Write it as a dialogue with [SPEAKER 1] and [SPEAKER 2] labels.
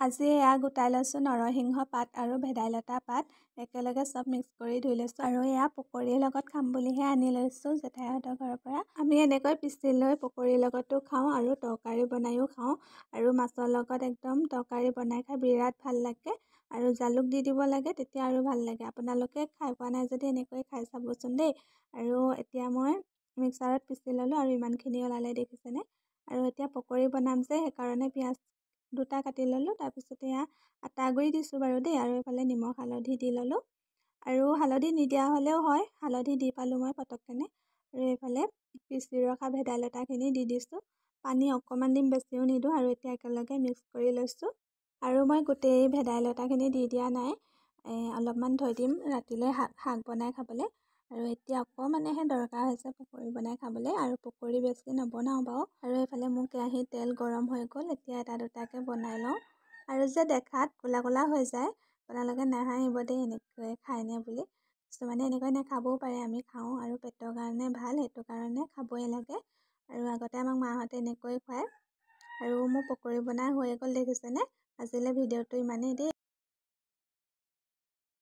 [SPEAKER 1] আজি এয়া গোটাই লৈছোঁ নৰসিংহ পাত আৰু ভেদাইলতা পাত একেলগে চব মিক্স কৰি ধুই লৈছোঁ আৰু এয়া পকৰীৰ লগত খাম বুলিহে আনি লৈছোঁ জেঠাইহঁতৰ ঘৰৰ পৰা। আমি এনেকৈ পিচি লৈ পকৰীৰ লগতো খাওঁ আৰু তৰকাৰী বনাইও খাওঁ আৰু মাছৰ লগত একদম তৰকাৰী বনাই খাই বিৰাট ভাল লাগে আৰু জালুক দি দিব লাগে তেতিয়া আৰু ভাল লাগে। আপোনালোকে খাই পোৱা নাই যদি এনেকৈ খাই চাবচোন দেই। আৰু এতিয়া মই মিক্সাৰত পিচি ল'লোঁ আৰু ইমানখিনি ওলালে দেখিছেনে। আৰু এতিয়া পকৰী বনাম যে সেইকাৰণে পিঁয়াজ দুটা কাটি ল'লোঁ। তাৰপিছতে এয়া আটা গুৰি দিছোঁ বাৰু দেই আৰু এইফালে নিমখ হালধি দি ল'লোঁ আৰু হালধি নিদিয়া হ'লেও হয়, হালধি দি পালোঁ মই পটককেনে। আৰু এইফালে পিচি ৰখা ভেদাইলতাখিনি দি দিছোঁ, পানী অকণমান দিম বেছিও নিদিওঁ আৰু এতিয়া একেলগে মিক্স কৰি লৈছোঁ। আৰু মই গোটেই ভেদাইলতাখিনি দি দিয়া নাই, অলপমান থৈ দিম ৰাতিলৈ শাক বনাই খাবলৈ। আৰু এতিয়া অকণমানেহে দৰকাৰ হৈছে পকৰী বনাই খাবলৈ আৰু পকৰী বেছি নবনাওঁ বাৰু। আৰু এইফালে মোৰ কেৰাহীত তেল গৰম হৈ গ'ল, এতিয়া এটা দুটাকৈ বনাই লওঁ। আৰু যে দেখাত ক'লা ক'লা হৈ যায়, আপোনালোকে নাহাঁহিব দেই এনেকৈ খায়নে বুলি। কিছুমানে এনেকৈ নাখাবও পাৰে, আমি খাওঁ আৰু পেটৰ কাৰণে ভাল, সেইটো কাৰণে খাবই লাগে। আৰু আগতে আমাক মাহঁতে এনেকৈ খুৱায়। আৰু মোৰ পকৰী বনাই হৈ গ'ল দেখিছেনে। আজিলৈ ভিডিঅ'টো ইমানেই দেই।